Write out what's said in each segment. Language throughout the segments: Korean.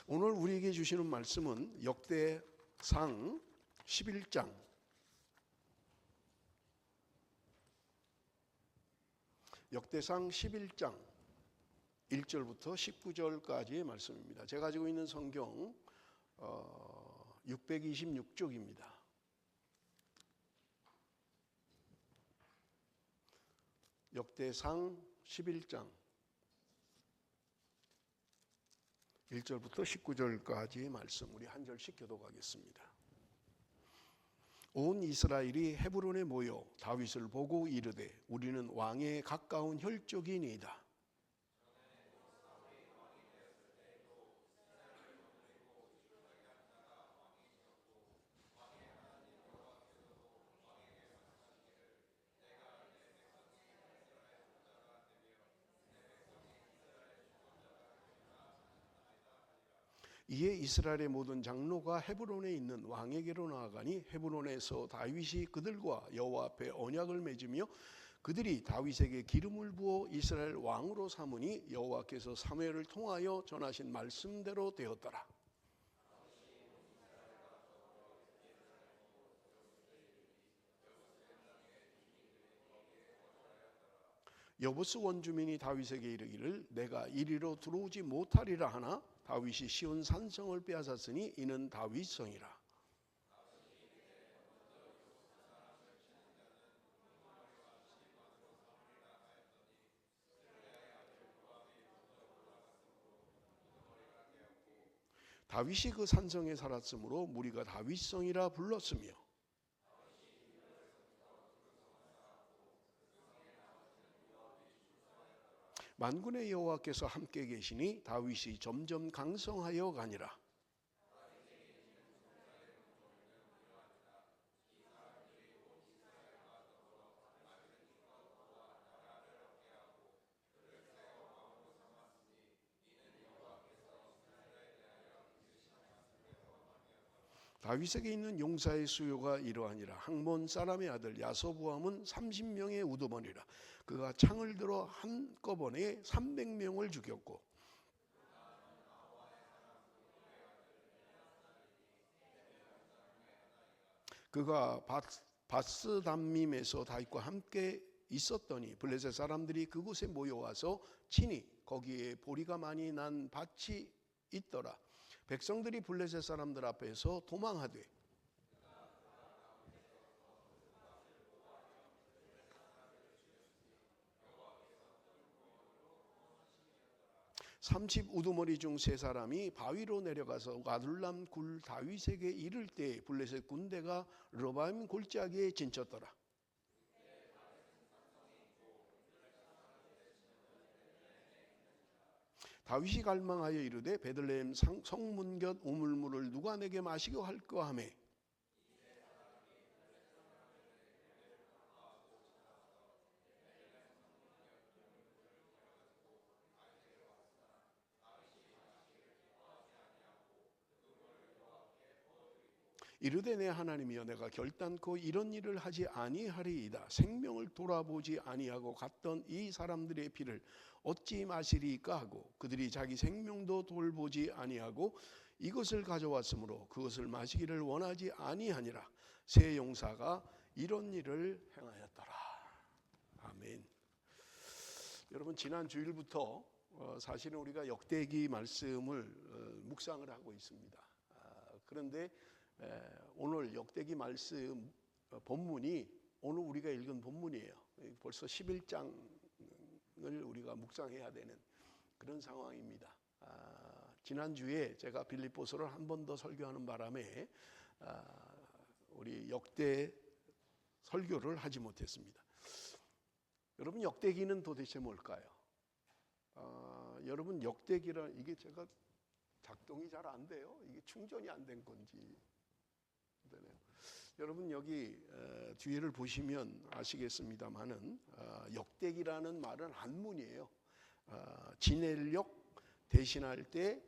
오늘 우리에게 주시는 말씀은 역대상 11장 1절부터 19절까지의 말씀입니다. 제가 가지고 있는 성경 626쪽입니다. 역대상 11장 1절부터 19절까지의 말씀, 우리 한 절씩 교독하겠습니다. 온 이스라엘이 헤브론에 모여 다윗을 보고 이르되 우리는 왕에 가까운 혈족이니이다. 이에 이스라엘의 모든 장로가 헤브론에 있는 왕에게로 나아가니 헤브론에서 다윗이 그들과 여호와 앞에 언약을 맺으며 그들이 다윗에게 기름을 부어 이스라엘 왕으로 삼으니 여호와께서 사무엘을 통하여 전하신 말씀대로 되었더라. 여부스 원주민이 다윗에게 이르기를 내가 이리로 들어오지 못하리라 하나 다윗이 시온 산성을 빼앗았으니 이는 다윗성이라. 다윗이 그 산성에 살았으므로 무리가 다윗성이라 불렀으며 만군의 여호와께서 함께 계시니 다윗이 점점 강성하여 가니라. 다윗에게 있는 용사의 수요가 이러하니라. 학몬 사람의 아들 야소부암은 30명의 우두머니라. 그가 창을 들어 한꺼번에 300명을 죽였고 그가 바스담밈에서 다윗과 함께 있었더니 블레셋 사람들이 그곳에 모여와서 친히 거기에 보리가 많이 난 밭이 있더라. 백성들이 블레셋 사람들 앞에서 도망하되 30 우두머리 중 3사람이 바위로 내려가서 아둘람 굴 다윗에게 이를 때 블레셋 군대가 르바임 골짜기에 진쳤더라. 다윗이 갈망하여 이르되 베들레헴 성문 곁 우물물을 누가 내게 마시게 할까 하며 이르되 내 하나님이여 내가 결단코 이런 일을 하지 아니하리이다. 생명을 돌아보지 아니하고 갔던 이 사람들의 피를 어찌 마시리까 하고 그들이 자기 생명도 돌보지 아니하고 이것을 가져왔으므로 그것을 마시기를 원하지 아니하니라. 새 용사가 이런 일을 행하였더라. 아멘. 여러분 지난 주일부터 사실은 우리가 역대기 말씀을 묵상을 하고 있습니다. 그런데 오늘 역대기 말씀 본문이 오늘 우리가 읽은 본문이에요. 벌써 11장을 우리가 묵상해야 되는 그런 상황입니다. 지난주에 제가 빌립보서를 한 번 더 설교하는 바람에 우리 역대 설교를 하지 못했습니다. 여러분 역대기는 도대체 뭘까요? 여러분 역대기라 이게 제가 작동이 잘 안 돼요. 이게 충전이 안 된 건지. 되네요. 여러분 여기 뒤에를 보시면 아시겠습니다만은 역대기라는 말은 한문이에요. 진헬력 대신할 때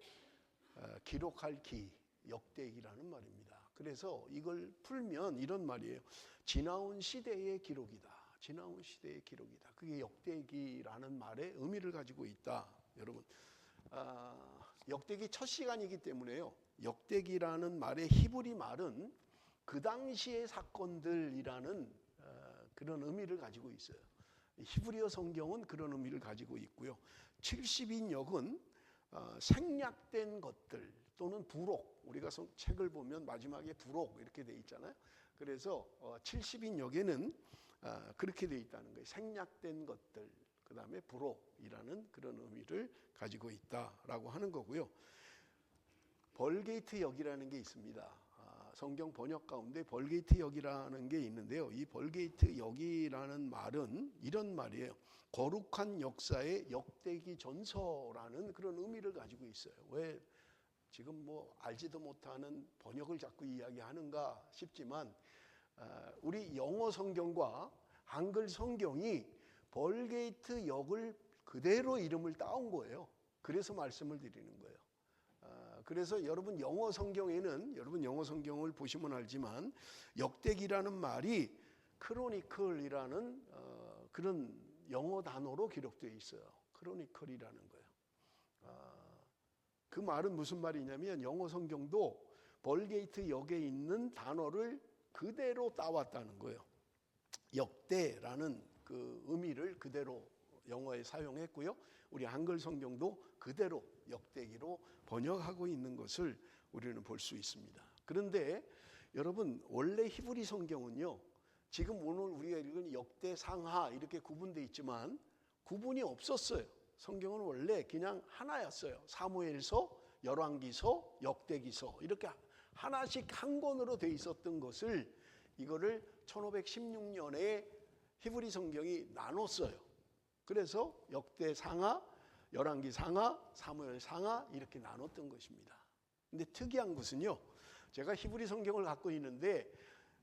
기록할 기 역대기라는 말입니다. 그래서 이걸 풀면 이런 말이에요. 지나온 시대의 기록이다. 지나온 시대의 기록이다. 그게 역대기라는 말의 의미를 가지고 있다. 여러분 역대기 첫 시간이기 때문에요. 역대기라는 말의 히브리 말은 그 당시의 사건들이라는 그런 의미를 가지고 있어요. 히브리어 성경은 그런 의미를 가지고 있고요. 70인역은 생략된 것들 또는 부록, 우리가 책을 보면 마지막에 부록 이렇게 돼 있잖아요. 그래서 70인역에는 그렇게 돼 있다는 거예요. 생략된 것들, 그 다음에 부록이라는 그런 의미를 가지고 있다라고 하는 거고요. 벌게이트 역이라는 게 있습니다. 성경 번역 가운데 벌게이트 역이라는 게 있는데요. 이 벌게이트 역이라는 말은 이런 말이에요. 거룩한 역사의 역대기 전서라는 그런 의미를 가지고 있어요. 왜 지금 뭐 알지도 못하는 번역을 자꾸 이야기하는가 싶지만 우리 영어 성경과 한글 성경이 벌게이트 역을 그대로 이름을 따온 거예요. 그래서 말씀을 드리는 거예요. 그래서 여러분 영어 성경에는 여러분 영어 성경을 보시면 알지만 역대기라는 말이 크로니클이라는 그런 영어 단어로 기록되어 있어요. 크로니클이라는 거예요. 그 말은 무슨 말이냐면 영어 성경도 벌게이트 역에 있는 단어를 그대로 따왔다는 거예요. 역대라는 그 의미를 그대로 영어에 사용했고요. 우리 한글 성경도 그대로 역대기로 번역하고 있는 것을 우리는 볼 수 있습니다. 그런데 여러분 원래 히브리 성경은요. 지금 오늘 우리가 읽은 역대상하 이렇게 구분되어 있지만 구분이 없었어요. 성경은 원래 그냥 하나였어요. 사무엘서, 열왕기서, 역대기서 이렇게 하나씩 한 권으로 되어 있었던 것을 이거를 1516년에 히브리 성경이 나눴어요. 그래서 역대상하, 열왕기상하, 사무엘상하 이렇게 나눴던 것입니다. 근데 특이한 것은요. 제가 히브리 성경을 갖고 있는데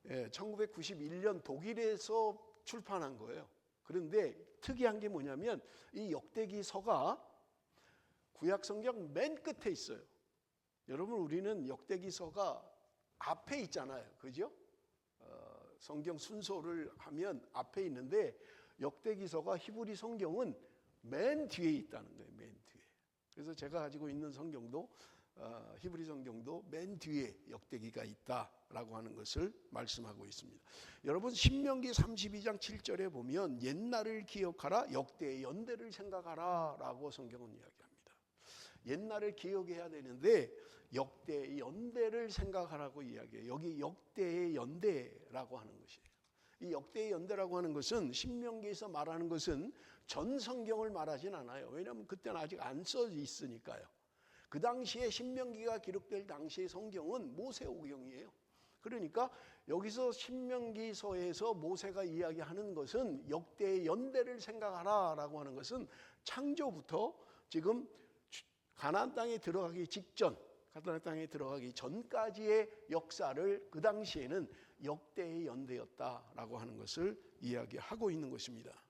1991년 독일에서 출판한 거예요. 그런데 특이한 게 뭐냐면 이 역대기서가 구약 성경 맨 끝에 있어요. 여러분 우리는 역대기서가 앞에 있잖아요. 그죠? 성경 순서를 하면 앞에 있는데 역대기서가 히브리 성경은 맨 뒤에 있다는 거예요. 맨 뒤에. 그래서 제가 가지고 있는 성경도 히브리 성경도 맨 뒤에 역대기가 있다라고 하는 것을 말씀하고 있습니다. 여러분 신명기 32장 7절에 보면 옛날을 기억하라 역대의 연대를 생각하라 라고 성경은 이야기합니다. 옛날을 기억해야 되는데 역대의 연대를 생각하라고 이야기해요. 여기 역대의 연대라고 하는 것이에요. 이 역대의 연대라고 하는 것은 신명기에서 말하는 것은 전 성경을 말하진 않아요. 왜냐하면 그때는 아직 안 써 있으니까요. 그 당시에 신명기가 기록될 당시의 성경은 모세오경이에요. 그러니까 여기서 신명기서에서 모세가 이야기하는 것은 역대의 연대를 생각하라라고 하는 것은 창조부터 지금 가나안 땅에 들어가기 직전, 가나안 땅에 들어가기 전까지의 역사를 그 당시에는 역대의 연대였다라고 하는 것을 이야기하고 있는 것입니다.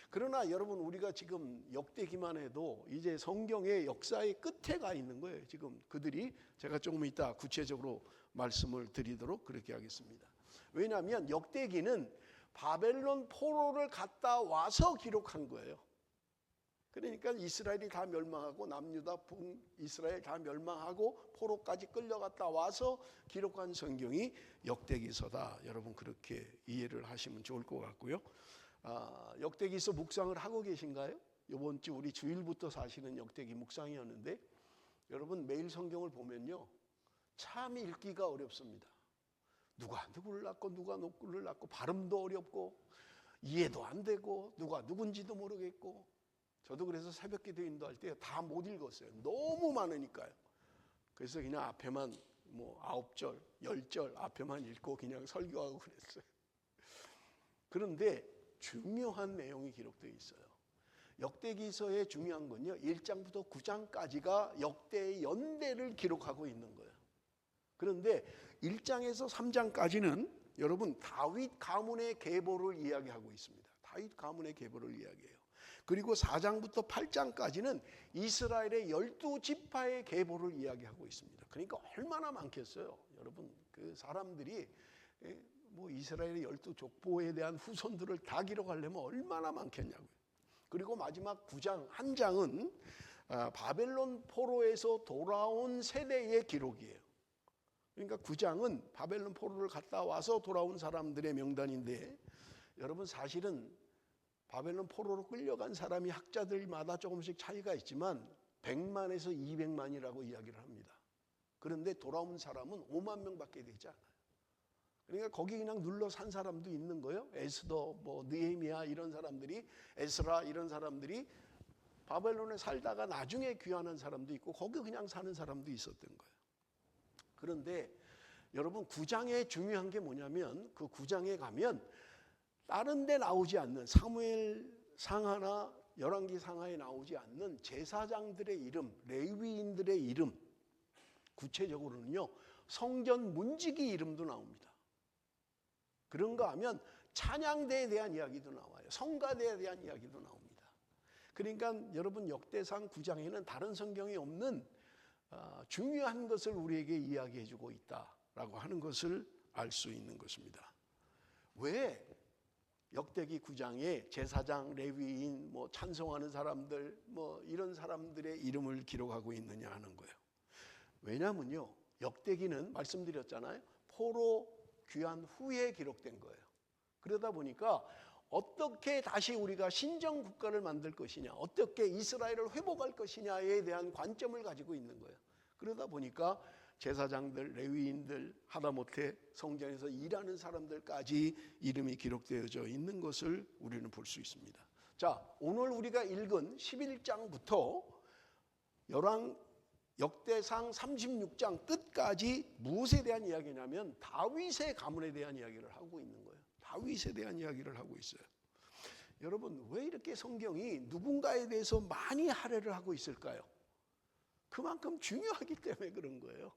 그러나 여러분 우리가 지금 역대기만 해도 이제 성경의 역사의 끝에 가 있는 거예요. 지금 그들이 제가 조금 이따 구체적으로 말씀을 드리도록 그렇게 하겠습니다. 왜냐하면 역대기는 바벨론 포로를 갔다 와서 기록한 거예요. 그러니까 이스라엘이 다 멸망하고 남유다 북이스라엘 다 멸망하고 포로까지 끌려갔다 와서 기록한 성경이 역대기서다. 여러분 그렇게 이해를 하시면 좋을 것 같고요. 역대기서 묵상을 하고 계신가요? 이번 주 우리 주일부터 사시는 역대기 묵상이었는데 여러분 매일 성경을 보면요. 참 읽기가 어렵습니다. 누가 누구를 낳고 누가 누구를 낳고 발음도 어렵고 이해도 안 되고 누가 누군지도 모르겠고 저도 그래서 새벽기도 인도할 때 다 못 읽었어요. 너무 많으니까요. 그래서 그냥 앞에만 뭐 9절, 10절 앞에만 읽고 그냥 설교하고 그랬어요. 그런데 중요한 내용이 기록되어 있어요. 역대기서의 중요한 건요. 1장부터 9장까지가 역대의 연대를 기록하고 있는 거예요. 그런데 1장에서 3장까지는 여러분 다윗 가문의 계보를 이야기하고 있습니다. 다윗 가문의 계보를 이야기해요. 그리고 4장부터 8장까지는 이스라엘의 12지파의 계보를 이야기하고 있습니다. 그러니까 얼마나 많겠어요. 여러분 그 사람들이 뭐 이스라엘의 12족보에 대한 후손들을 다 기록하려면 얼마나 많겠냐고요. 그리고 마지막 9장 한 장은 바벨론 포로에서 돌아온 세대의 기록이에요. 그러니까 9장은 바벨론 포로를 갔다 와서 돌아온 사람들의 명단인데, 여러분 사실은 바벨론 포로로 끌려간 사람이 학자들마다 조금씩 차이가 있지만 100만에서 200만이라고 이야기를 합니다. 그런데 돌아온 사람은 5만 명밖에 되지 않아요. 그러니까 거기 그냥 눌러 산 사람도 있는 거예요. 에스더, 느헤미야 이런 사람들이, 에스라 이런 사람들이 바벨론에 살다가 나중에 귀환한 사람도 있고 거기 그냥 사는 사람도 있었던 거예요. 그런데 여러분 9장에 중요한 게 뭐냐면, 그 9장에 가면 다른 데 나오지 않는, 사무엘 상하나 열왕기 상하에 나오지 않는 제사장들의 이름, 레위인들의 이름, 구체적으로는요 성전 문지기 이름도 나옵니다. 그런가 하면 찬양대에 대한 이야기도 나와요. 성가대에 대한 이야기도 나옵니다. 그러니까 여러분 역대상 9장에는 다른 성경에 없는 중요한 것을 우리에게 이야기해 주고 있다라고 하는 것을 알 수 있는 것입니다. 왜 역대기 9장에 제사장, 레위인, 찬송하는 사람들, 이런 사람들의 이름을 기록하고 있느냐 하는 거예요. 왜냐면요 역대기는 말씀드렸잖아요, 포로 귀환 후에 기록된 거예요. 그러다 보니까 어떻게 다시 우리가 신정 국가를 만들 것이냐, 어떻게 이스라엘을 회복할 것이냐에 대한 관점을 가지고 있는 거예요. 그러다 보니까 제사장들, 레위인들, 하다못해 성전에서 일하는 사람들까지 이름이 기록되어져 있는 것을 우리는 볼 수 있습니다. 자, 오늘 우리가 읽은 11장부터 역대상 36장 끝까지 무엇에 대한 이야기냐면 다윗의 가문에 대한 이야기를 하고 있는 거예요. 다윗에 대한 이야기를 하고 있어요. 여러분 왜 이렇게 성경이 누군가에 대해서 많이 할애를 하고 있을까요? 그만큼 중요하기 때문에 그런 거예요.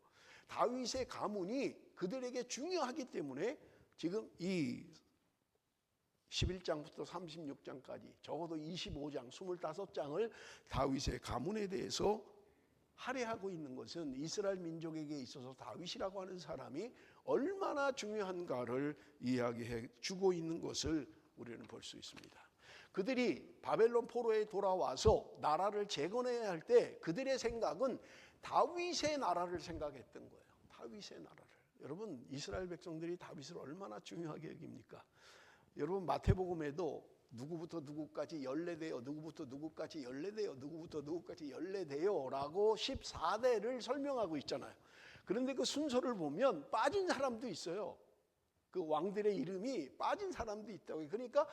다윗의 가문이 그들에게 중요하기 때문에 지금 이 11장부터 36장까지 적어도 25장, 25장을 다윗의 가문에 대해서 할애하고 있는 것은 이스라엘 민족에게 있어서 다윗이라고 하는 사람이 얼마나 중요한가를 이야기해 주고 있는 것을 우리는 볼 수 있습니다. 그들이 바벨론 포로에 돌아와서 나라를 재건해야 할 때 그들의 생각은 다윗의 나라를 생각했던 거예요. 다윗의 나라를. 여러분 이스라엘 백성들이 다윗을 얼마나 중요하게 여깁니까? 여러분 마태복음에도 누구부터 누구까지 연례되어, 누구부터 누구까지 연례되어, 누구부터 누구까지 연례되어 라고 14대를 설명하고 있잖아요. 그런데 그 순서를 보면 빠진 사람도 있어요. 그 왕들의 이름이 빠진 사람도 있다고. 그러니까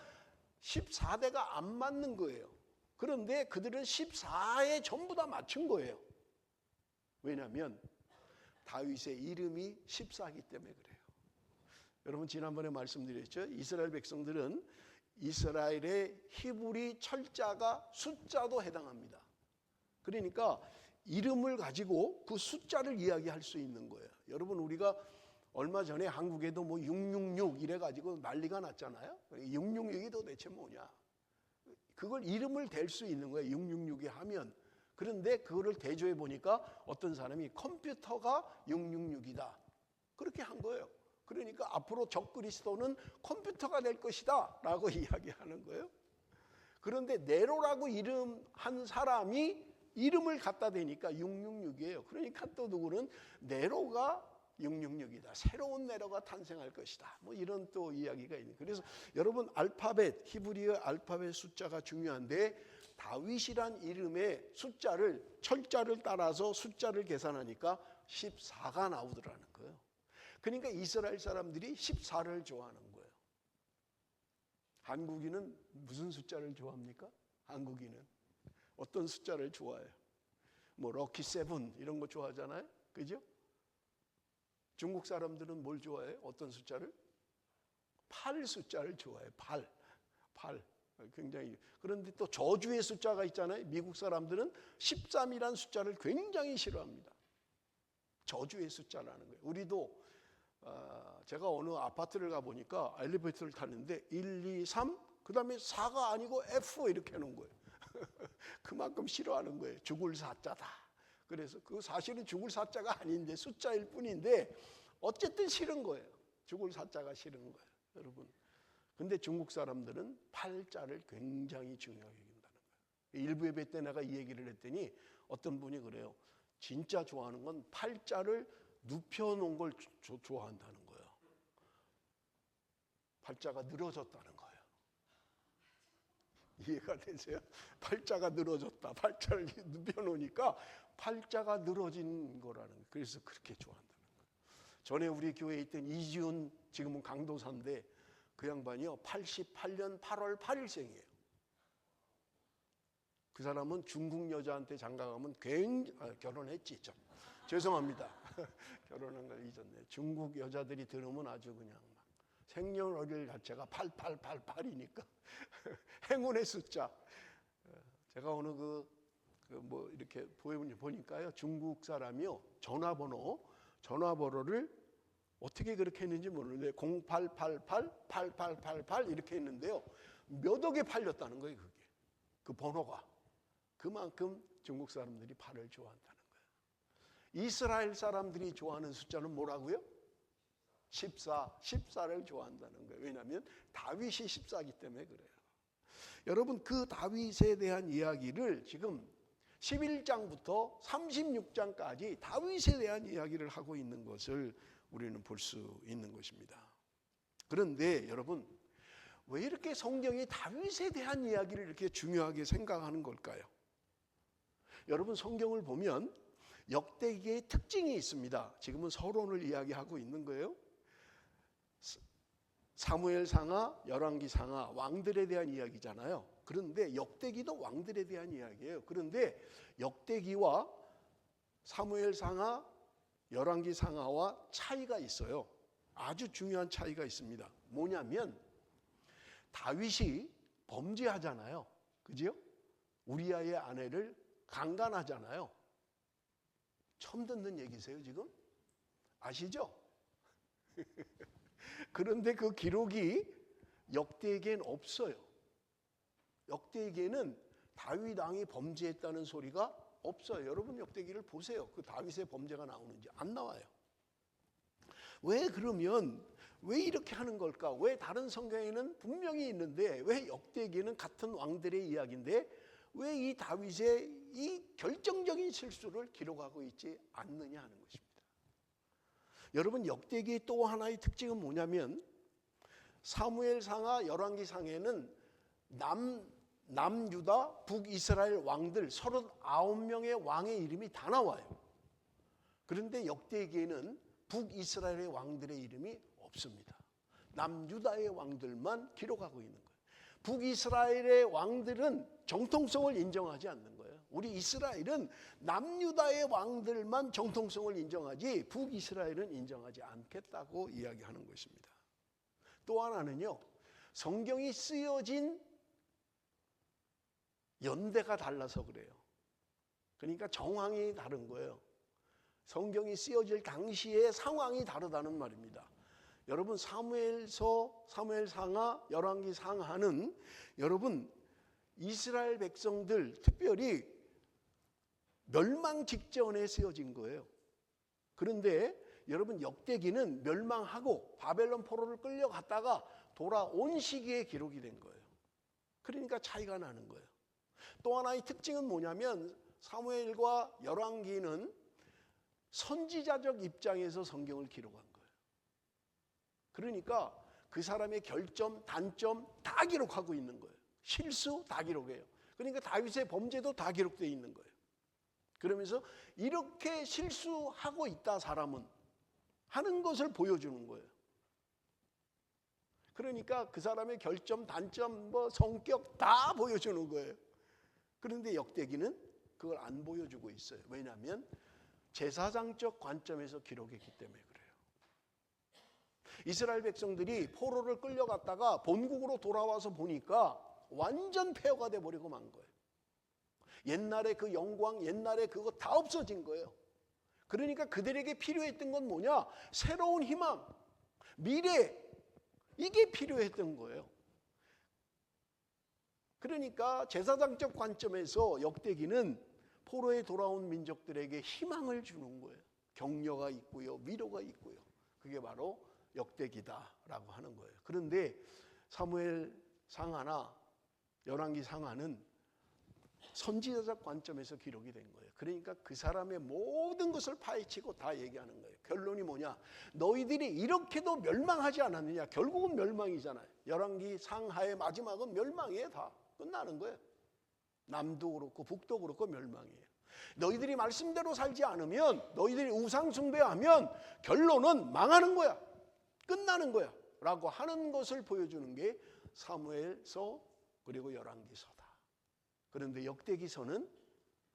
14대가 안 맞는 거예요. 그런데 그들은 14에 전부 다 맞춘 거예요. 왜냐하면 다윗의 이름이 14이기 때문에 그래요. 여러분 지난번에 말씀드렸죠. 이스라엘 백성들은 이스라엘의 히브리 철자가 숫자도 해당합니다. 그러니까 이름을 가지고 그 숫자를 이야기할 수 있는 거예요. 여러분 우리가 얼마 전에 한국에도 666 이래가지고 난리가 났잖아요. 666이 도대체 뭐냐? 그걸 이름을 댈 수 있는 거예요. 666이 하면. 그런데 그거를 대조해 보니까 어떤 사람이 컴퓨터가 666이다. 그렇게 한 거예요. 그러니까 앞으로 적그리스도는 컴퓨터가 될 것이다 라고 이야기하는 거예요. 그런데 네로라고 이름한 사람이 이름을 갖다 대니까 666이에요. 그러니까 또 누구는 네로가 666이다. 새로운 네로가 탄생할 것이다. 이런 또 이야기가 있는. 그래서 여러분 알파벳, 히브리어 알파벳 숫자가 중요한데 다윗이란 이름의 숫자를, 철자를 따라서 숫자를 계산하니까 14가 나오더라는 거예요. 그러니까 이스라엘 사람들이 14를 좋아하는 거예요. 한국인은 무슨 숫자를 좋아합니까? 한국인은 어떤 숫자를 좋아해요? 럭키 세븐 이런 거 좋아하잖아요. 그죠? 중국 사람들은 뭘 좋아해요? 어떤 숫자를? 8 숫자를 좋아해요. 8. 굉장히. 그런데 또 저주의 숫자가 있잖아요. 미국 사람들은 13이라는 숫자를 굉장히 싫어합니다. 저주의 숫자라는 거예요. 우리도 제가 어느 아파트를 가보니까 엘리베이터를 탔는데 1, 2, 3 그다음에 4가 아니고 F 이렇게 해놓은 거예요. 그만큼 싫어하는 거예요. 죽을 사자다. 그래서 그 사실은 죽을 사자가 아닌데 숫자일 뿐인데 어쨌든 싫은 거예요. 죽을 사자가 싫은 거예요. 여러분. 근데 중국 사람들은 8자를 굉장히 중요하게 여긴다는 거예요. 일부 예배 때 내가 이 얘기를 했더니 어떤 분이 그래요. 진짜 좋아하는 건 팔자를 눕혀놓은 걸 좋아한다는 거예요. 팔자가 늘어졌다는 거예요. 이해가 되세요? 팔자가 늘어졌다. 팔자를 눕혀놓으니까 팔자가 늘어진 거라는 거예요. 그래서 그렇게 좋아한다는 거예요. 전에 우리 교회에 있던 이지훈, 지금은 강도사인데 그 양반이요 88년 8월 8일생이에요. 그 사람은 중국 여자한테 장가가면 결혼했지 좀. 죄송합니다. 결혼한 걸 잊었네. 중국 여자들이 들으면 아주 그냥 막 생년월일 자체가 8888이니까 행운의 숫자. 제가 오늘 뭐 이렇게 보니까요 중국 사람이요 전화번호를 어떻게 그렇게 했는지 모르는데 0888-8888 이렇게 했는데요 몇 억에 팔렸다는 거예요. 그게 그 번호가 그만큼 중국 사람들이 팔을 좋아한다는 거예요. 이스라엘 사람들이 좋아하는 숫자는 뭐라고요? 14를 좋아한다는 거예요. 왜냐하면 다윗이 14이기 때문에 그래요. 여러분 그 다윗에 대한 이야기를 지금 11장부터 36장까지 다윗에 대한 이야기를 하고 있는 것을 우리는 볼 수 있는 것입니다. 그런데 여러분 왜 이렇게 성경이 다윗에 대한 이야기를 이렇게 중요하게 생각하는 걸까요? 여러분 성경을 보면 역대기의 특징이 있습니다. 지금은 서론을 이야기하고 있는 거예요. 사무엘상하, 열왕기상하 왕들에 대한 이야기잖아요. 그런데 역대기도 왕들에 대한 이야기예요. 그런데 역대기와 사무엘상하, 열왕기상하와 차이가 있어요. 아주 중요한 차이가 있습니다. 뭐냐면 다윗이 범죄하잖아요. 그죠? 우리아의 아내를 강간하잖아요. 처음 듣는 얘기세요 지금? 아시죠? 그런데 그 기록이 역대기엔 없어요. 역대기에는 다윗 왕이 범죄했다는 소리가 없어요. 여러분 역대기를 보세요. 그 다윗의 범죄가 나오는지 안 나와요. 왜 그러면 왜 이렇게 하는 걸까? 왜 다른 성경에는 분명히 있는데 왜 역대기에는 같은 왕들의 이야기인데 왜 이 다윗의 이 결정적인 실수를 기록하고 있지 않느냐 하는 것입니다. 여러분 역대기의 또 하나의 특징은 뭐냐면 사무엘상하, 열왕기상에는 남유다, 북이스라엘 왕들 39명의 왕의 이름이 다 나와요. 그런데 역대기에는 북이스라엘의 왕들의 이름이 없습니다. 남유다의 왕들만 기록하고 있는 거예요. 북이스라엘의 왕들은 정통성을 인정하지 않는 거예요. 우리 이스라엘은 남유다의 왕들만 정통성을 인정하지 북이스라엘은 인정하지 않겠다고 이야기하는 것입니다. 또 하나는요. 성경이 쓰여진 연대가 달라서 그래요. 그러니까 정황이 다른 거예요. 성경이 쓰여질 당시의 상황이 다르다는 말입니다. 여러분 사무엘서, 사무엘상하, 열왕기상하는 여러분 이스라엘 백성들 특별히 멸망 직전에 쓰여진 거예요. 그런데 여러분 역대기는 멸망하고 바벨론 포로를 끌려갔다가 돌아온 시기에 기록이 된 거예요. 그러니까 차이가 나는 거예요. 또 하나의 특징은 뭐냐면 사무엘과 열왕기는 선지자적 입장에서 성경을 기록한 거예요. 그러니까 그 사람의 결점, 단점 다 기록하고 있는 거예요. 실수 다 기록해요. 그러니까 다윗의 범죄도 다 기록되어 있는 거예요. 그러면서 이렇게 실수하고 있다 사람은 하는 것을 보여주는 거예요. 그러니까 그 사람의 결점, 단점, 성격 다 보여주는 거예요. 그런데 역대기는 그걸 안 보여주고 있어요. 왜냐하면 제사장적 관점에서 기록했기 때문에 그래요. 이스라엘 백성들이 포로를 끌려갔다가 본국으로 돌아와서 보니까 완전 폐허가 돼버리고 만 거예요. 옛날에 그 영광, 옛날에 그거 다 없어진 거예요. 그러니까 그들에게 필요했던 건 뭐냐? 새로운 희망, 미래, 이게 필요했던 거예요. 그러니까 제사장적 관점에서 역대기는 포로에 돌아온 민족들에게 희망을 주는 거예요. 격려가 있고요, 위로가 있고요. 그게 바로 역대기다라고 하는 거예요. 그런데 사무엘 상하나 열왕기 상하는 선지자적 관점에서 기록이 된 거예요. 그러니까 그 사람의 모든 것을 파헤치고 다 얘기하는 거예요. 결론이 뭐냐? 너희들이 이렇게도 멸망하지 않았느냐? 결국은 멸망이잖아요. 열왕기 상하의 마지막은 멸망이에요. 다 끝나는 거예요. 남도 그렇고 북도 그렇고 멸망이에요. 너희들이 말씀대로 살지 않으면, 너희들이 우상 숭배하면 결론은 망하는 거야. 끝나는 거야. 라고 하는 것을 보여주는 게 사무엘서 그리고 열왕기서다. 그런데 역대기서는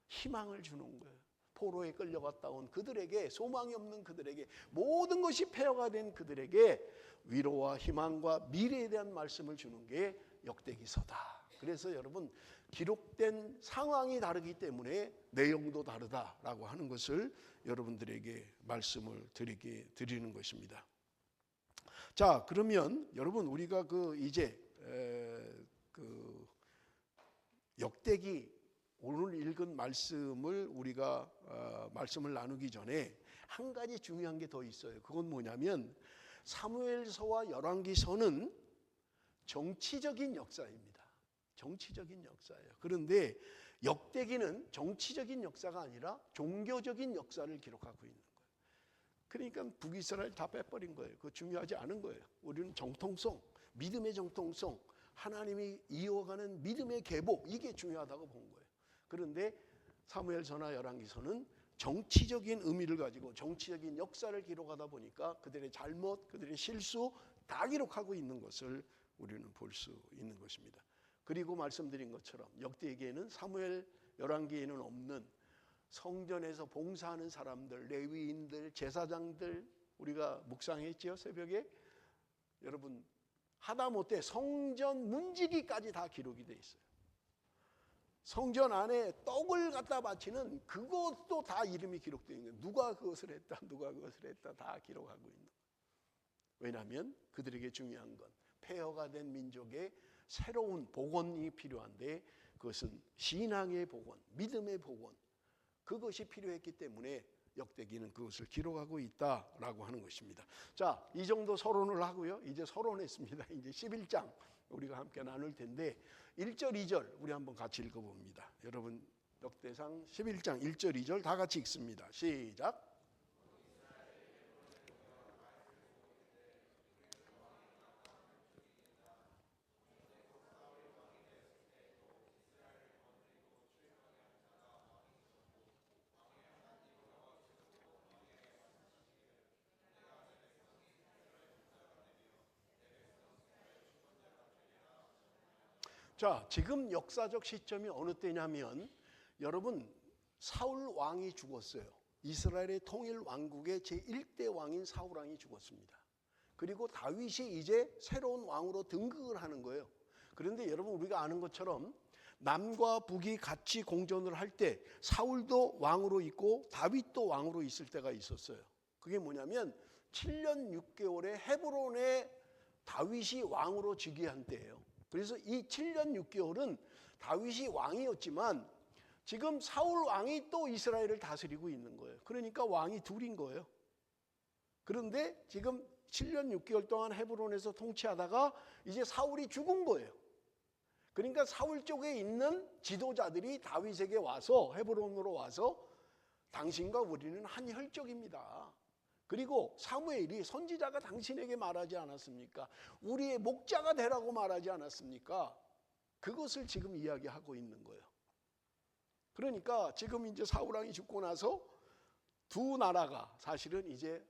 희망을 주는 거예요. 포로에 끌려갔다 온 그들에게, 소망이 없는 그들에게, 모든 것이 폐허가 된 그들에게 위로와 희망과 미래에 대한 말씀을 주는 게 역대기서다. 그래서 여러분, 기록된 상황이 다르기 때문에 내용도 다르다라고 하는 것을 여러분들에게 말씀을 드리는 것입니다. 자, 그러면 여러분, 우리가 이제 역대기 오늘 읽은 말씀을 우리가 말씀을 나누기 전에 한 가지 중요한 게 더 있어요. 그건 뭐냐면 사무엘서와 열왕기서는 정치적인 역사입니다. 정치적인 역사예요. 그런데 역대기는 정치적인 역사가 아니라 종교적인 역사를 기록하고 있는 거예요. 그러니까 북이스라엘 다 빼버린 거예요. 그거 중요하지 않은 거예요. 우리는 정통성, 믿음의 정통성, 하나님이 이어가는 믿음의 계복, 이게 중요하다고 본 거예요. 그런데 사무엘서나 열왕기서는 정치적인 의미를 가지고 정치적인 역사를 기록하다 보니까 그들의 잘못, 그들의 실수 다 기록하고 있는 것을 우리는 볼 수 있는 것입니다. 그리고 말씀드린 것처럼 역대기에는 사무엘, 열왕기에는 없는 성전에서 봉사하는 사람들, 레위인들, 제사장들, 우리가 묵상했지요, 새벽에. 여러분, 하다못해 성전 문지기까지 다 기록이 돼 있어요. 성전 안에 떡을 갖다 바치는 그것도 다 이름이 기록되어 있는 거예요. 누가 그것을 했다, 누가 그것을 했다 다 기록하고 있는 거예요. 왜냐하면 그들에게 중요한 건 폐허가 된 민족의 새로운 복원이 필요한데, 그것은 신앙의 복원, 믿음의 복원, 그것이 필요했기 때문에 역대기는 그것을 기록하고 있다라고 하는 것입니다. 자, 이 정도 서론을 하고요. 이제 서론했습니다. 이제 11장 우리가 함께 나눌 텐데 1절, 2절 우리 한번 같이 읽어봅니다. 여러분, 역대상 11장 1절, 2절 다 같이 읽습니다. 시작. 자, 지금 역사적 시점이 어느 때냐면, 여러분, 사울 왕이 죽었어요. 이스라엘의 통일 왕국의 제1대 왕인 사울 왕이 죽었습니다. 그리고 다윗이 이제 새로운 왕으로 등극을 하는 거예요. 그런데 여러분, 우리가 아는 것처럼 남과 북이 같이 공존을 할 때 사울도 왕으로 있고 다윗도 왕으로 있을 때가 있었어요. 그게 뭐냐면 7년 6개월에 헤브론에 다윗이 왕으로 즉위한 때예요. 그래서 이 7년 6개월은 다윗이 왕이었지만 지금 사울 왕이 또 이스라엘을 다스리고 있는 거예요. 그러니까 왕이 둘인 거예요. 그런데 지금 7년 6개월 동안 헤브론에서 통치하다가 이제 사울이 죽은 거예요. 그러니까 사울 쪽에 있는 지도자들이 다윗에게 와서, 헤브론으로 와서 당신과 우리는 한 혈족입니다. 그리고 사무엘이 선지자가 당신에게 말하지 않았습니까? 우리의 목자가 되라고 말하지 않았습니까? 그것을 지금 이야기하고 있는 거예요. 그러니까 지금 이제 사울 왕이 죽고 나서 두 나라가 사실은 이제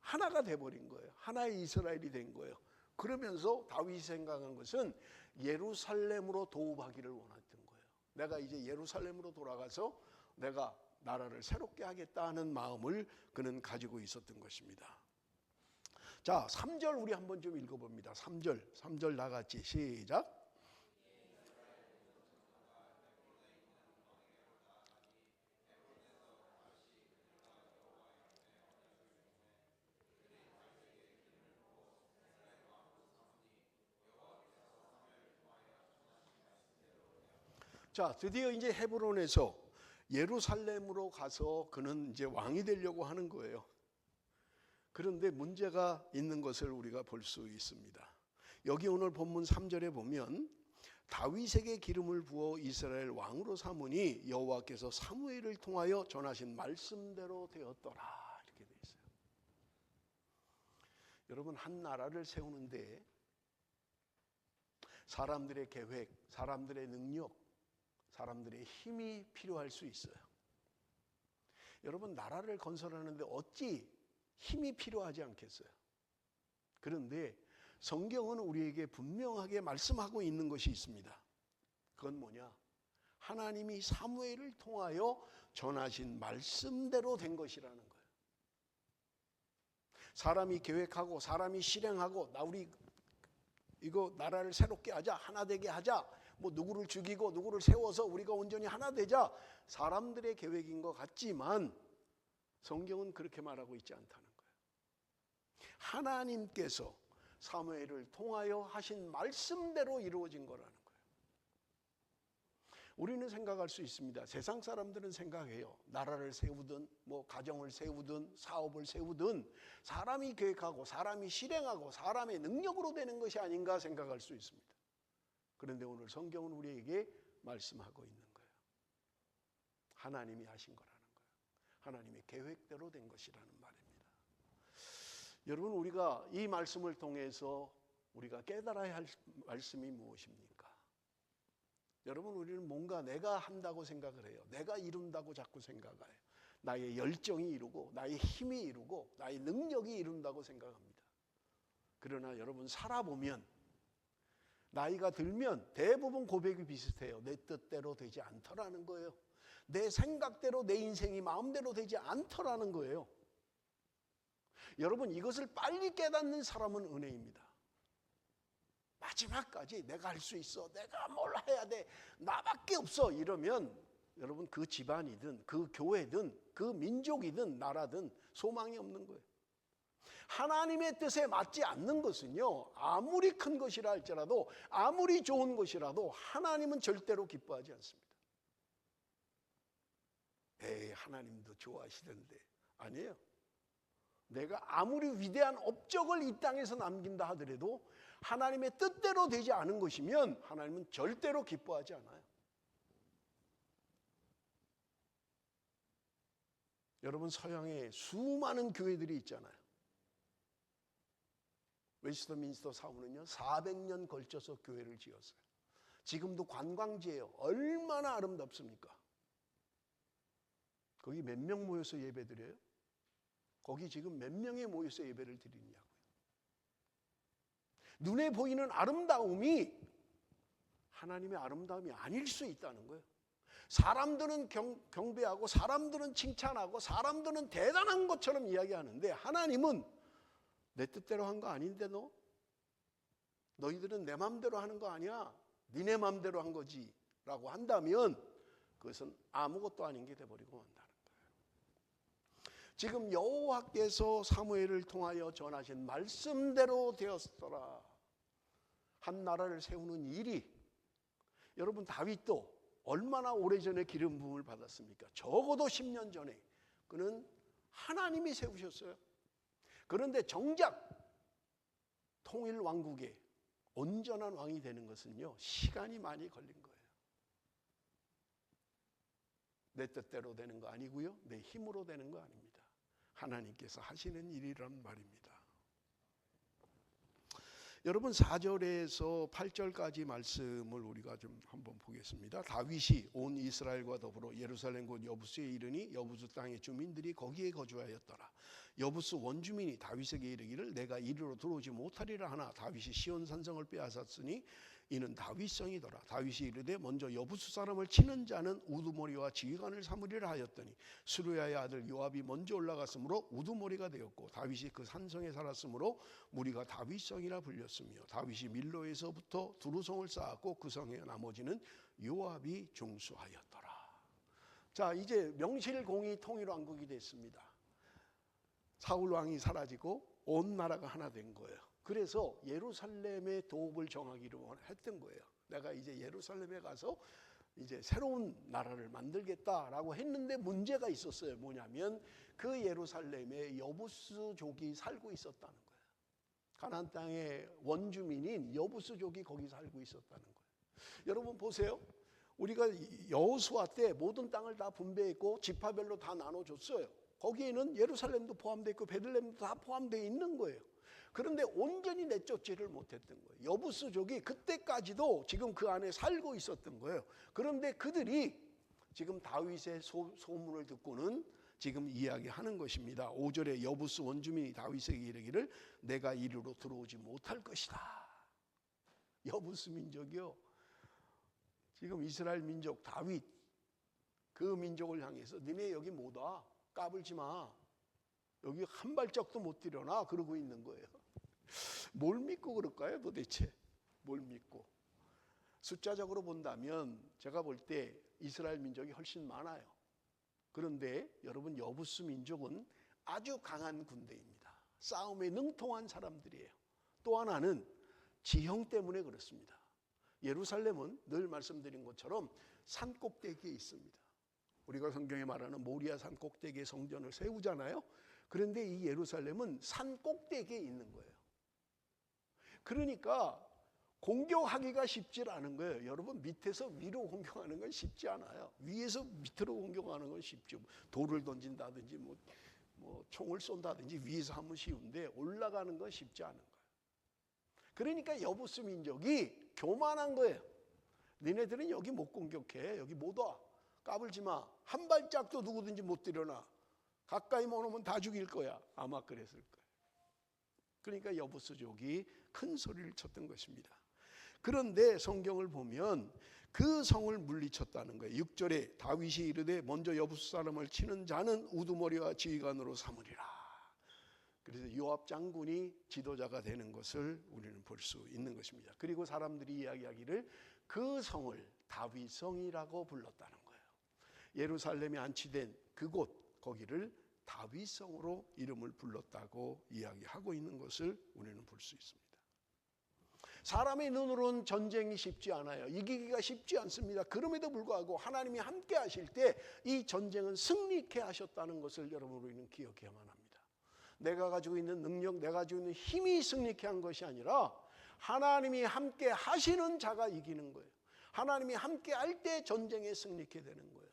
하나가 돼버린 거예요. 하나의 이스라엘이 된 거예요. 그러면서 다윗이 생각한 것은 예루살렘으로 도읍하기를 원했던 거예요. 내가 이제 예루살렘으로 돌아가서 내가 나라를 새롭게 하겠다 하는 마음을 그는 가지고 있었던 것입니다. 자, 3절 우리 한번 좀 읽어봅니다. 3절 다 같이 시작. 자, 드디어 이제 헤브론에서 예루살렘으로 가서 그는 이제 왕이 되려고 하는 거예요. 그런데 문제가 있는 것을 우리가 볼 수 있습니다. 여기 오늘 본문 3절에 보면 다윗에게 기름을 부어 이스라엘 왕으로 삼으니 여호와께서 사무엘을 통하여 전하신 말씀대로 되었더라. 이렇게 돼 있어요. 여러분, 한 나라를 세우는데 사람들의 계획, 사람들의 능력, 사람들의 힘이 필요할 수 있어요. 여러분, 나라를 건설하는데 어찌 힘이 필요하지 않겠어요? 그런데 성경은 우리에게 분명하게 말씀하고 있는 것이 있습니다. 그건 뭐냐? 하나님이 사무엘을 통하여 전하신 말씀대로 된 것이라는 거예요. 사람이 계획하고 사람이 실행하고 우리 이거 나라를 새롭게 하자, 하나 되게 하자, 뭐 누구를 죽이고 누구를 세워서 우리가 온전히 하나 되자, 사람들의 계획인 것 같지만 성경은 그렇게 말하고 있지 않다는 거예요. 하나님께서 사무엘을 통하여 하신 말씀대로 이루어진 거라는 거예요. 우리는 생각할 수 있습니다. 세상 사람들은 생각해요. 나라를 세우든 뭐 가정을 세우든 사업을 세우든 사람이 계획하고 사람이 실행하고 사람의 능력으로 되는 것이 아닌가 생각할 수 있습니다. 그런데 오늘 성경은 우리에게 말씀하고 있는 거예요. 하나님이 하신 거라는 거예요. 하나님의 계획대로 된 것이라는 말입니다. 여러분, 우리가 이 말씀을 통해서 우리가 깨달아야 할 말씀이 무엇입니까? 여러분, 우리는 뭔가 내가 한다고 생각을 해요. 내가 이룬다고 자꾸 생각해요. 나의 열정이 이루고 나의 힘이 이루고 나의 능력이 이룬다고 생각합니다. 그러나 여러분, 살아보면 나이가 들면 대부분 고백이 비슷해요. 내 뜻대로 되지 않더라는 거예요. 내 생각대로 내 인생이 마음대로 되지 않더라는 거예요. 여러분, 이것을 빨리 깨닫는 사람은 은혜입니다. 마지막까지 내가 할 수 있어, 내가 뭘 해야 돼, 나밖에 없어 이러면 여러분, 그 집안이든 그 교회든 그 민족이든 나라든 소망이 없는 거예요. 하나님의 뜻에 맞지 않는 것은요, 아무리 큰 것이라 할지라도 아무리 좋은 것이라도 하나님은 절대로 기뻐하지 않습니다. 에이, 하나님도 좋아하시던데. 아니에요. 내가 아무리 위대한 업적을 이 땅에서 남긴다 하더라도 하나님의 뜻대로 되지 않은 것이면 하나님은 절대로 기뻐하지 않아요. 여러분, 서양에 수많은 교회들이 있잖아요. 웨스트민스터 사원은요 400년 걸쳐서 교회를 지었어요. 지금도 관광지예요. 얼마나 아름답습니까? 거기 몇 명 모여서 예배드려요? 거기 지금 몇 명이 모여서 예배를 드리냐고요. 눈에 보이는 아름다움이 하나님의 아름다움이 아닐 수 있다는 거예요. 사람들은 경배하고 사람들은 칭찬하고 사람들은 대단한 것처럼 이야기하는데 하나님은 내 뜻대로 한 거 아닌데 너희들은 내 맘대로 하는 거 아니야. 니네 맘대로 한 거지 라고 한다면 그것은 아무것도 아닌 게 돼버리고 만다는 거예요. 지금 여호와께서 사무엘을 통하여 전하신 말씀대로 되었더라. 한 나라를 세우는 일이, 여러분, 다윗도 얼마나 오래전에 기름 부음을 받았습니까? 적어도 10년 전에 그는 하나님이 세우셨어요. 그런데 정작 통일 왕국의 온전한 왕이 되는 것은요, 시간이 많이 걸린 거예요. 내 뜻대로 되는 거 아니고요, 내 힘으로 되는 거 아닙니다. 하나님께서 하시는 일이란 말입니다. 여러분, 4절에서 8절까지 말씀을 우리가 좀 한번 보겠습니다. 다윗이 온 이스라엘과 더불어 예루살렘 곧 여부스에 이르니 여부스 땅의 주민들이 거기에 거주하였더라. 여부스 원주민이 다윗에게 이르기를 내가 이리로 들어오지 못하리라 하나 다윗이 시온 산성을 빼앗았으니 이는 다윗성이더라. 다윗이 이르되 먼저 여부스 사람을 치는 자는 우두머리와 지휘관을 삼으리라 하였더니 스루야의 아들 요압이 먼저 올라갔으므로 우두머리가 되었고 다윗이 그 산성에 살았으므로 무리가 다윗성이라 불렸으며 다윗이 밀로에서부터 두루성을 쌓았고 그 성의 나머지는 요압이 중수하였더라. 자, 이제 명실공히 통일왕국이 됐습니다. 사울 왕이 사라지고 온 나라가 하나 된 거예요. 그래서 예루살렘의 도읍을 정하기로 했던 거예요. 내가 이제 예루살렘에 가서 이제 새로운 나라를 만들겠다라고 했는데 문제가 있었어요. 뭐냐면 그 예루살렘에 여부스족이 살고 있었다는 거예요. 가나안 땅의 원주민인 여부스족이 거기 살고 있었다는 거예요. 여러분 보세요. 우리가 여호수아 때 모든 땅을 다 분배했고 지파별로 다 나눠줬어요. 거기에는 예루살렘도 포함되어 있고 베들레헴도 다 포함되어 있는 거예요. 그런데 온전히 내쫓지를 못했던 거예요. 여부스족이 그때까지도 지금 그 안에 살고 있었던 거예요. 그런데 그들이 지금 다윗의 소문을 듣고는 지금 이야기하는 것입니다. 5절에 여부스 원주민이 다윗에게 이르기를 내가 이리로 들어오지 못할 것이다. 여부스 민족이요. 지금 이스라엘 민족 다윗 그 민족을 향해서 너네 여기 못 와. 까불지 마. 여기 한 발짝도 못 들여놔. 그러고 있는 거예요. 뭘 믿고 그럴까요 도대체? 뭘 믿고? 숫자적으로 본다면 제가 볼 때 이스라엘 민족이 훨씬 많아요. 그런데 여러분 여부스 민족은 아주 강한 군대입니다. 싸움에 능통한 사람들이에요. 또 하나는 지형 때문에 그렇습니다. 예루살렘은 늘 말씀드린 것처럼 산 꼭대기에 있습니다. 우리가 성경에 말하는 모리아 산 꼭대기에 성전을 세우잖아요. 그런데 이 예루살렘은 산 꼭대기에 있는 거예요. 그러니까 공격하기가 쉽지 않은 거예요. 여러분 밑에서 위로 공격하는 건 쉽지 않아요. 위에서 밑으로 공격하는 건 쉽죠. 돌을 던진다든지 뭐 총을 쏜다든지 위에서 하면 쉬운데 올라가는 건 쉽지 않은 거예요. 그러니까 여부스 민족이 교만한 거예요. 너네들은 여기 못 공격해. 여기 못 와. 까불지 마. 한 발짝도 누구든지 못 들여놔. 가까이 못 오면 다 죽일 거야. 아마 그랬을 거예요. 그러니까 여부스족이 큰 소리를 쳤던 것입니다. 그런데 성경을 보면 그 성을 물리쳤다는 거예요. 6절에 다윗이 이르되 먼저 여부스 사람을 치는 자는 우두머리와 지휘관으로 삼으리라. 그래서 요압 장군이 지도자가 되는 것을 우리는 볼 수 있는 것입니다. 그리고 사람들이 이야기하기를 그 성을 다윗성이라고 불렀다는 거예요. 예루살렘에 안치된 그곳 거기를 다윗성으로 이름을 불렀다고 이야기하고 있는 것을 우리는 볼 수 있습니다. 사람의 눈으로는 전쟁이 쉽지 않아요. 이기기가 쉽지 않습니다. 그럼에도 불구하고 하나님이 함께 하실 때 이 전쟁은 승리케 하셨다는 것을 여러분 우리는 기억해야만 합니다. 내가 가지고 있는 능력, 내가 가지고 있는 힘이 승리케 한 것이 아니라 하나님이 함께 하시는 자가 이기는 거예요. 하나님이 함께 할 때 전쟁에 승리케 되는 거예요.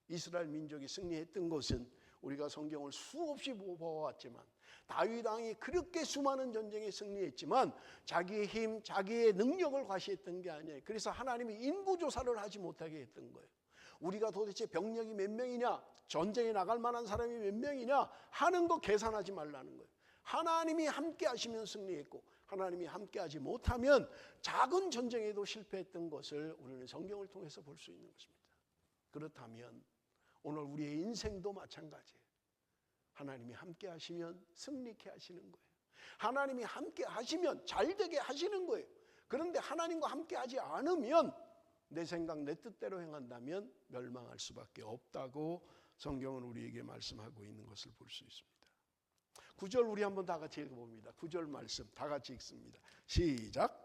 이스라엘 민족이 승리했던 것은 우리가 성경을 수없이 보아왔지만 다윗 왕이 그렇게 수많은 전쟁에 승리했지만 자기의 힘, 자기의 능력을 과시했던 게 아니에요. 그래서 하나님이 인구조사를 하지 못하게 했던 거예요. 우리가 도대체 병력이 몇 명이냐, 전쟁에 나갈 만한 사람이 몇 명이냐 하는 거 계산하지 말라는 거예요. 하나님이 함께 하시면 승리했고 하나님이 함께 하지 못하면 작은 전쟁에도 실패했던 것을 우리는 성경을 통해서 볼 수 있는 것입니다. 그렇다면 오늘 우리의 인생도 마찬가지예요. 하나님이 함께 하시면 승리케 하시는 거예요. 하나님이 함께 하시면 잘되게 하시는 거예요. 그런데 하나님과 함께 하지 않으면 내 생각 내 뜻대로 행한다면 멸망할 수밖에 없다고 성경은 우리에게 말씀하고 있는 것을 볼 수 있습니다. 9절 우리 한번 다 같이 읽어봅니다. 9절 말씀 다 같이 읽습니다. 시작.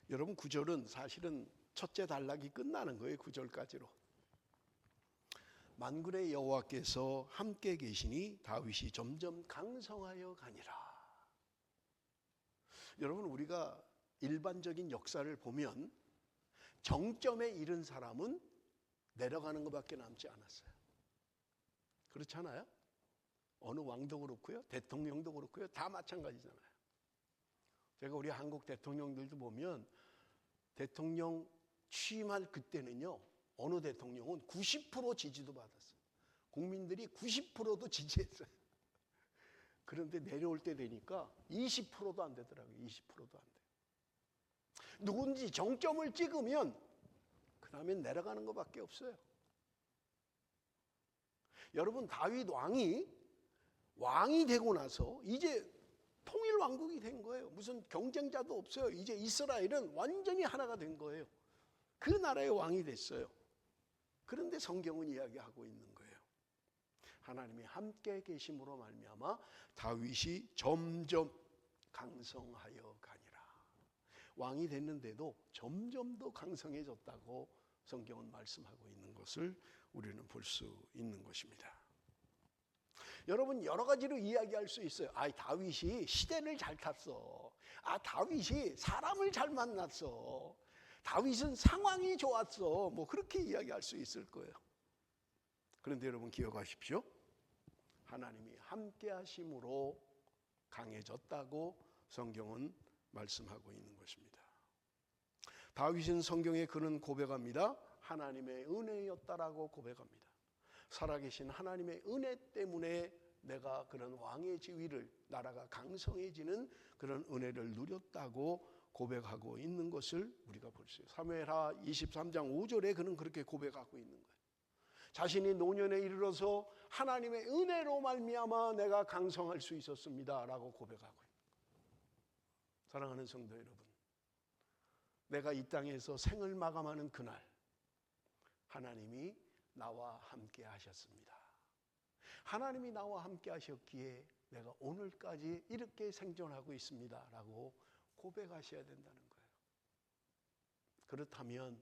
여러분 9절은 사실은 첫째 단락이 끝나는 거예요. 9절까지로. 만군의 여호와께서 함께 계시니 다윗이 점점 강성하여 가니라. 여러분 우리가 일반적인 역사를 보면 정점에 이른 사람은 내려가는 것밖에 남지 않았어요. 그렇지 않아요? 어느 왕도 그렇고요. 대통령도 그렇고요. 다 마찬가지잖아요. 제가 우리 한국 대통령들도 보면 대통령 취임할 그때는요. 어느 대통령은 90% 지지도 받았어요. 국민들이 90%도 지지했어요. 그런데 내려올 때 되니까 20%도 안 되더라고요. 20%도 안 돼요. 누군지 정점을 찍으면 그 다음엔 내려가는 것밖에 없어요. 여러분 다윗 왕이 되고 나서 이제 통일 왕국이 된 거예요. 무슨 경쟁자도 없어요. 이제 이스라엘은 완전히 하나가 된 거예요. 그 나라의 왕이 됐어요. 그런데 성경은 이야기하고 있는 거예요. 하나님이 함께 계심으로 말미암아 다윗이 점점 강성하여 가니라. 왕이 됐는데도 점점 더 강성해졌다고 성경은 말씀하고 있는 것을 우리는 볼 수 있는 것입니다. 여러분 여러 가지로 이야기할 수 있어요. 다윗이 시대를 잘 탔어. 다윗이 사람을 잘 만났어. 다윗은 상황이 좋았어. 뭐 그렇게 이야기할 수 있을 거예요. 그런데 여러분 기억하십시오. 하나님이 함께 하심으로 강해졌다고 성경은 말씀하고 있는 것입니다. 다윗은 성경에 그는 고백합니다. 하나님의 은혜였다라고 고백합니다. 살아계신 하나님의 은혜 때문에 내가 그런 왕의 지위를, 나라가 강성해지는 그런 은혜를 누렸다고 고백하고 있는 것을 우리가 볼 수 있어요. 사무엘하 23장 5절에 그는 그렇게 고백하고 있는 거예요. 자신이 노년에 이르러서 하나님의 은혜로 말미암아 내가 강성할 수 있었습니다라고 고백하고 있는 거예요. 사랑하는 성도 여러분, 내가 이 땅에서 생을 마감하는 그날 하나님이 나와 함께 하셨습니다. 하나님이 나와 함께 하셨기에 내가 오늘까지 이렇게 생존하고 있습니다 라고 고백하셔야 된다는 거예요. 그렇다면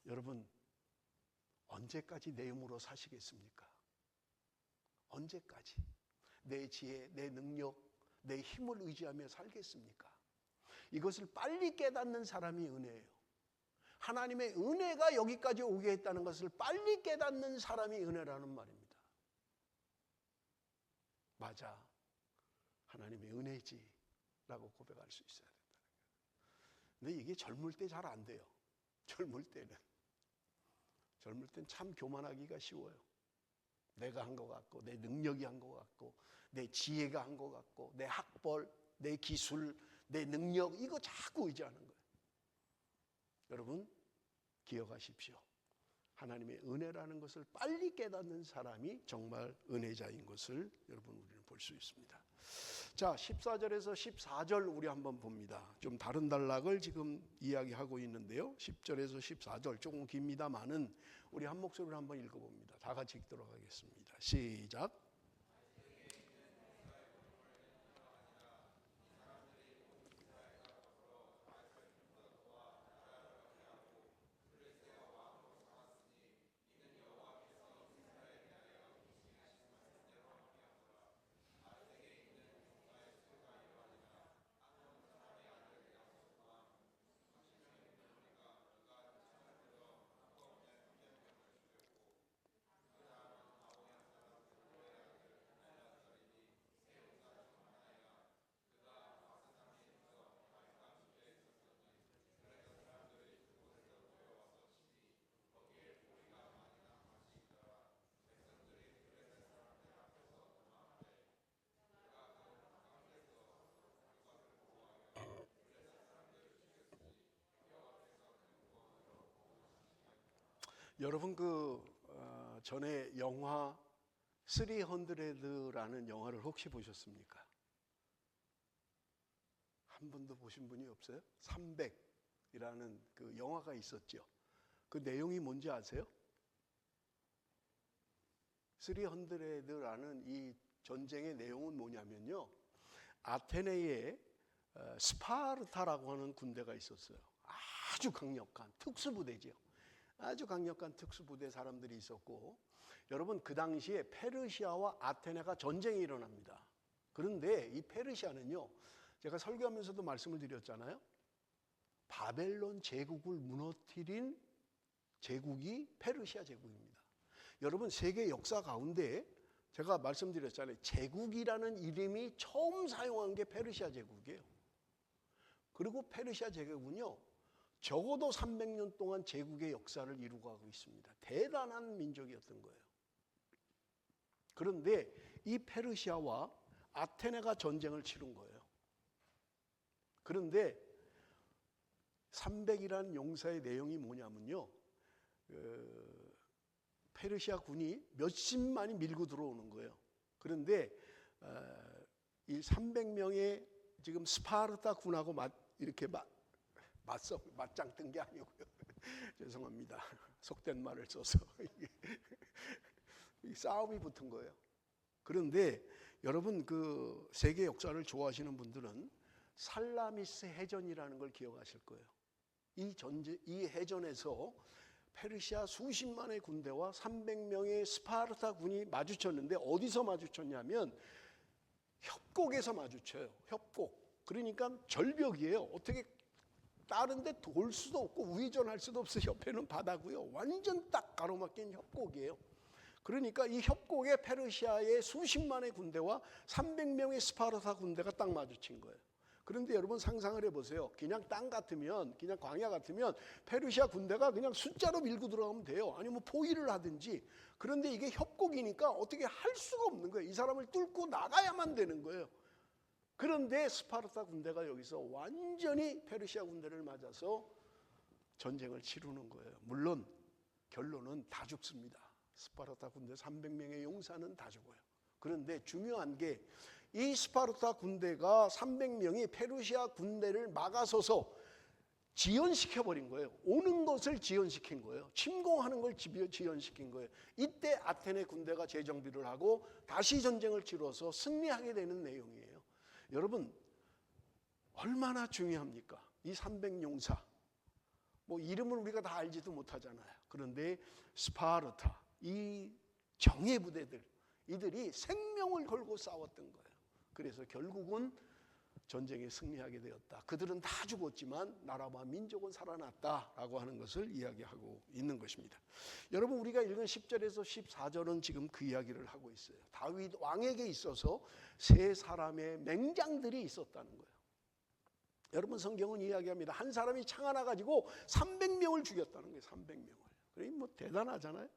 여러분 언제까지 내 힘으로 사시겠습니까? 언제까지 내 지혜, 내 능력, 내 힘을 의지하며 살겠습니까? 이것을 빨리 깨닫는 사람이 은혜예요. 하나님의 은혜가 여기까지 오게 했다는 것을 빨리 깨닫는 사람이 은혜라는 말입니다. 맞아, 하나님의 은혜지 라고 고백할 수 있어야 된다는 거예요. 근데 이게 젊을 때 잘 안 돼요. 젊을 때는 참 교만하기가 쉬워요. 내가 한 것 같고, 내 능력이 한 것 같고, 내 지혜가 한 것 같고, 내 학벌, 내 기술, 내 능력, 이거 자꾸 의지하는 거예요. 여러분 기억하십시오. 하나님의 은혜라는 것을 빨리 깨닫는 사람이 정말 은혜자인 것을 여러분 우리는 볼 수 있습니다. 자, 14절에서 14절 우리 한번 봅니다. 좀 다른 단락을 지금 이야기하고 있는데요. 10절에서 14절 조금 깁니다만은 우리 한 목소리로 한번 읽어봅니다. 다 같이 읽도록 하겠습니다. 시작. 여러분 전에 영화 300라는 영화를 혹시 보셨습니까? 한 번도 보신 분이 없어요? 300이라는 그 영화가 있었죠. 그 내용이 뭔지 아세요? 300라는 이 전쟁의 내용은 뭐냐면요, 아테네에 스파르타라고 하는 군대가 있었어요. 아주 강력한 특수부대죠. 아주 강력한 특수부대 사람들이 있었고, 여러분 그 당시에 페르시아와 아테네가 전쟁이 일어납니다. 그런데 이 페르시아는요, 제가 설교하면서도 말씀을 드렸잖아요. 바벨론 제국을 무너뜨린 제국이 페르시아 제국입니다. 여러분 세계 역사 가운데 제가 말씀드렸잖아요. 제국이라는 이름이 처음 사용한 게 페르시아 제국이에요. 그리고 페르시아 제국은요, 적어도 300년 동안 제국의 역사를 이루고 가고 있습니다. 대단한 민족이었던 거예요. 그런데 이 페르시아와 아테네가 전쟁을 치른 거예요. 그런데 300이라는 용사의 내용이 뭐냐면요, 페르시아 군이 몇십만이 밀고 들어오는 거예요. 그런데 이 300명의 지금 스파르타 군하고 이렇게 맞짱 뜬 게 아니고요. 죄송합니다. 속된 말을 써서 이 싸움이 붙은 거예요. 그런데 여러분 그 세계 역사를 좋아하시는 분들은 살라미스 해전이라는 걸 기억하실 거예요. 이 해전에서 페르시아 수십만의 군대와 300명의 스파르타 군이 마주쳤는데 어디서 마주쳤냐면 협곡에서 마주쳐요. 협곡. 그러니까 절벽이에요. 어떻게 다른 데 돌 수도 없고 우회전할 수도 없어요. 옆에는 바다고요. 완전 딱 가로막힌 협곡이에요. 그러니까 이 협곡에 페르시아의 수십만의 군대와 300명의 스파르타 군대가 딱 마주친 거예요. 그런데 여러분 상상을 해보세요. 그냥 땅 같으면, 그냥 광야 같으면 페르시아 군대가 그냥 숫자로 밀고 들어가면 돼요. 아니면 포위를 하든지. 그런데 이게 협곡이니까 어떻게 할 수가 없는 거예요. 이 사람을 뚫고 나가야만 되는 거예요. 그런데 스파르타 군대가 여기서 완전히 페르시아 군대를 맞아서 전쟁을 치르는 거예요. 물론 결론은 다 죽습니다. 스파르타 군대 300명의 용사는 다 죽어요. 그런데 중요한 게 이 스파르타 군대가 300명이 페르시아 군대를 막아서서 지연시켜버린 거예요. 오는 것을 지연시킨 거예요. 침공하는 걸 지연시킨 거예요. 이때 아테네 군대가 재정비를 하고 다시 전쟁을 치러서 승리하게 되는 내용이에요. 여러분 얼마나 중요합니까? 이 300용사 뭐 이름을 우리가 다 알지도 못하잖아요. 그런데 스파르타 이 정예 부대들 이들이 생명을 걸고 싸웠던 거예요. 그래서 결국은 전쟁에 승리하게 되었다. 그들은 다 죽었지만 나라와 민족은 살아났다라고 하는 것을 이야기하고 있는 것입니다. 여러분 우리가 읽은 10절에서 14절은 지금 그 이야기를 하고 있어요. 다윗 왕에게 있어서 세 사람의 맹장들이 있었다는 거예요. 여러분 성경은 이야기합니다. 한 사람이 창 하나 가지고 300명을 죽였다는 거예요. 300명을. 그러니 뭐 대단하잖아요.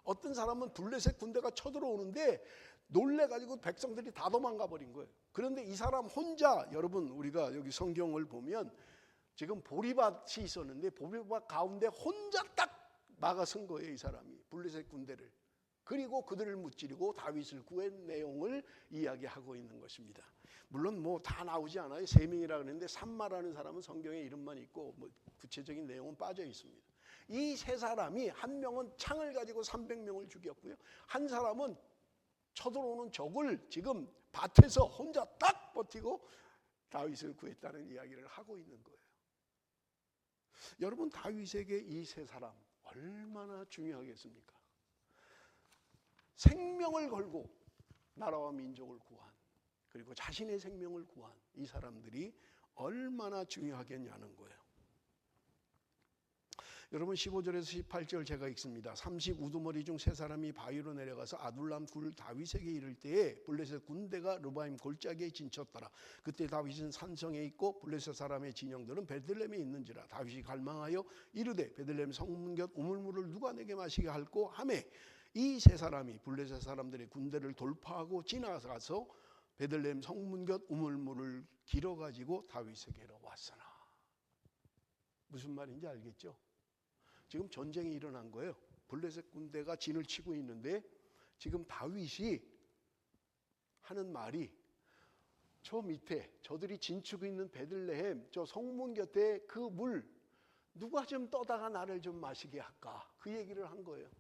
어떤 사람은 블레셋 군대가 쳐들어오는데 놀래가지고 백성들이 다 도망가 버린 거예요. 그런데 이 사람 혼자, 여러분 우리가 여기 성경을 보면 지금 보리밭이 있었는데 보리밭 가운데 혼자 딱 막아선 거예요. 이 사람이 블레셋 군대를. 그리고 그들을 무찌르고 다윗을 구한 내용을 이야기하고 있는 것입니다. 물론 뭐 다 나오지 않아요. 3명이라 그랬는데 삼마라는 사람은 성경에 이름만 있고 뭐 구체적인 내용은 빠져 있습니다. 이 세 사람이 한 명은 창을 가지고 300명을 죽였고요. 한 사람은 쳐들어오는 적을 지금 밭에서 혼자 딱 버티고 다윗을 구했다는 이야기를 하고 있는 거예요. 여러분 다윗에게 이 세 사람 얼마나 중요하겠습니까? 생명을 걸고 나라와 민족을 구한 그리고 자신의 생명을 구한 이 사람들이 얼마나 중요하겠냐는 거예요. 여러분 15절에서 18절 제가 읽습니다. 30 우두머리 중 세 사람이 바위로 내려가서 아둘람 굴 다윗에게 이를 때에 블레셋 군대가 르바임 골짜기에 진쳤더라. 그때 다윗은 산성에 있고 블레셋 사람의 진영들은 베들레헴에 있는지라. 다윗이 갈망하여 이르되 베들레헴 성문 곁 우물물을 누가 내게 마시게 할꼬 하매 이 세 사람이 블레셋 사람들의 군대를 돌파하고 지나가서 베들레헴 성문 곁 우물물을 길어가지고 다윗에게로 왔으나. 무슨 말인지 알겠죠? 지금 전쟁이 일어난 거예요. 블레셋 군대가 진을 치고 있는데 지금 다윗이 하는 말이 저 밑에 저들이 진치고 있는 베들레헴 저 성문 곁에 그 물 누가 좀 떠다가 나를 좀 마시게 할까? 그 얘기를 한 거예요.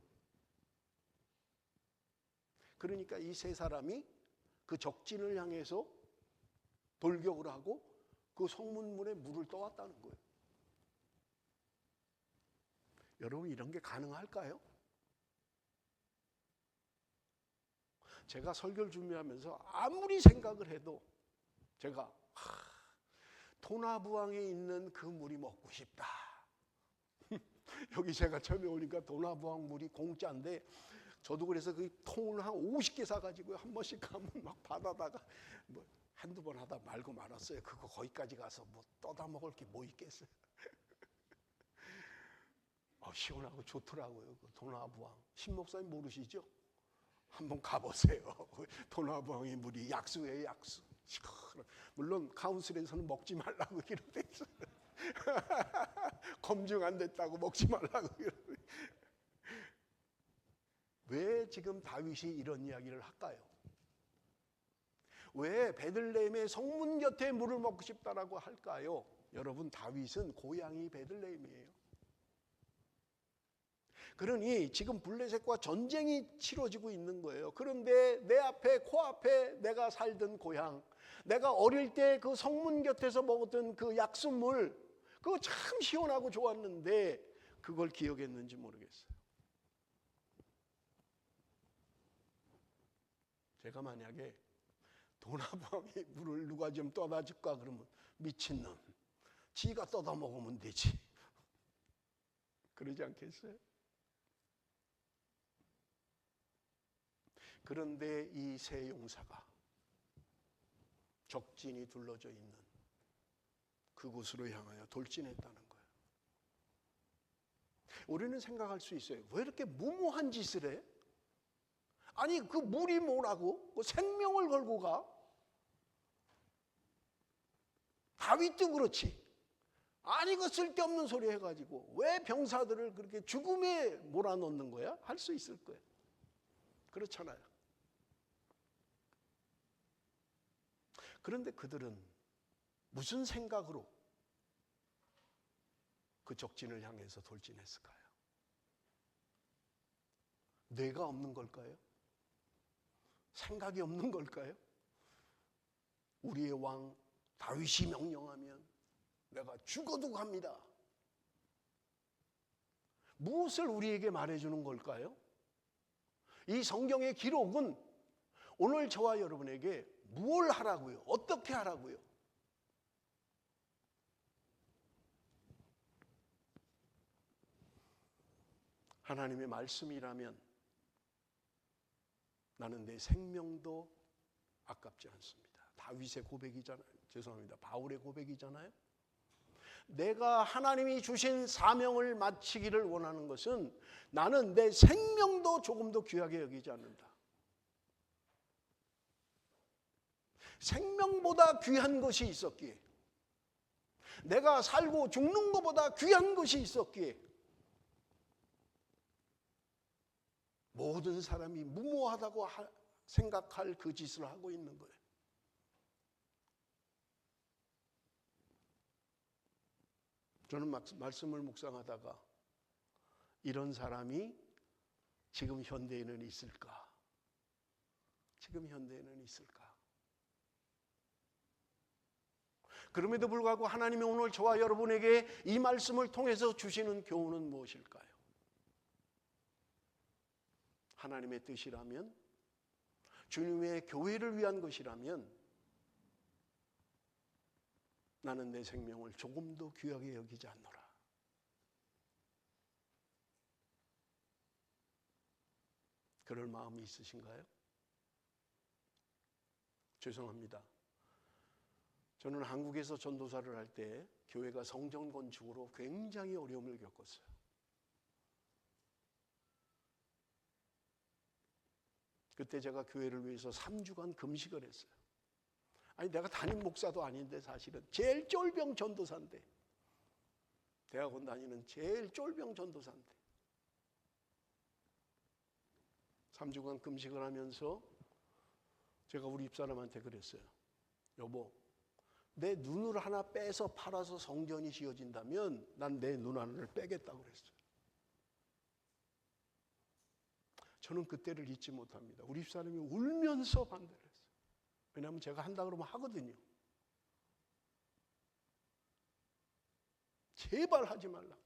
그러니까 이 세 사람이 그 적진을 향해서 돌격을 하고 그 성문문에 물을 떠왔다는 거예요. 여러분 이런 게 가능할까요? 제가 설교를 준비하면서 아무리 생각을 해도 제가 도나부항에 있는 그 물이 먹고 싶다. 여기 제가 처음에 오니까 도나부항 물이 공짜인데 저도 그래서 그 통을 한 50개 사가지고 한 번씩 가면 막 받아다가 뭐 한두 번 하다 말고 말았어요. 그거 거기까지 가서 뭐 떠다 먹을 게 뭐 있겠어요. 시원하고 좋더라고요. 그 도나부항. 신 목사님 모르시죠? 한번 가보세요. 도나부항의 물이 약수예요, 약수. 물론 카운슬에서는 먹지 말라고 이러고 있어요. 검증 안 됐다고 먹지 말라고 이러고. 왜 지금 다윗이 이런 이야기를 할까요? 왜 베들레헴의 성문 곁에 물을 먹고 싶다라고 할까요? 여러분 다윗은 고향이 베들레헴이에요. 그러니 지금 블레셋과 전쟁이 치러지고 있는 거예요. 그런데 내 앞에 코앞에 내가 살던 고향, 내가 어릴 때 그 성문 곁에서 먹었던 그 약수물, 그거 참 시원하고 좋았는데 그걸 기억했는지 모르겠어요. 제가 만약에 도나방에 물을 누가 좀 떠다 줄까 그러면 미친놈, 지가 떠다 먹으면 되지. 그러지 않겠어요? 그런데 이 세 용사가 적진이 둘러져 있는 그곳으로 향하여 돌진했다는 거예요. 우리는 생각할 수 있어요. 왜 이렇게 무모한 짓을 해? 아니 그 물이 뭐라고? 그 생명을 걸고 가? 다윗도 그렇지. 아니 그 쓸데없는 소리 해가지고 왜 병사들을 그렇게 죽음에 몰아넣는 거야? 할 수 있을 거예요. 그렇잖아요. 그런데 그들은 무슨 생각으로 그 적진을 향해서 돌진했을까요? 뇌가 없는 걸까요? 생각이 없는 걸까요? 우리의 왕 다윗이 명령하면 내가 죽어도 갑니다. 무엇을 우리에게 말해주는 걸까요? 이 성경의 기록은 오늘 저와 여러분에게 무엇을 하라고요? 어떻게 하라고요? 하나님의 말씀이라면 나는 내 생명도 아깝지 않습니다. 다윗의 고백이잖아요. 죄송합니다. 바울의 고백이잖아요. 내가 하나님이 주신 사명을 마치기를 원하는 것은 나는 내 생명도 조금도 귀하게 여기지 않는다. 생명보다 귀한 것이 있었기에, 내가 살고 죽는 것보다 귀한 것이 있었기에 모든 사람이 무모하다고 생각할 그 짓을 하고 있는 거예요. 저는 말씀을 묵상하다가 이런 사람이 지금 현대에는 있을까? 지금 현대에는 있을까? 그럼에도 불구하고 하나님이 오늘 저와 여러분에게 이 말씀을 통해서 주시는 교훈은 무엇일까요? 하나님의 뜻이라면, 주님의 교회를 위한 것이라면 나는 내 생명을 조금도 귀하게 여기지 않노라. 그럴 마음이 있으신가요? 죄송합니다. 저는 한국에서 전도사를 할 때 교회가 성전 건축으로 굉장히 어려움을 겪었어요. 그때 제가 교회를 위해서 3주간 금식을 했어요. 아니 내가 담임 목사도 아닌데 사실은 제일 쫄병 전도사인데, 대학원 다니는 제일 쫄병 전도사인데 3주간 금식을 하면서 제가 우리 집사람한테 그랬어요. 여보, 내 눈을 하나 빼서 팔아서 성전이 지어진다면 난 내 눈 하나를 빼겠다고 그랬어요. 저는 그때를 잊지 못합니다. 우리 집사람이 울면서 반대를 했어요. 왜냐하면 제가 한다 그러면 하거든요. 제발 하지 말라.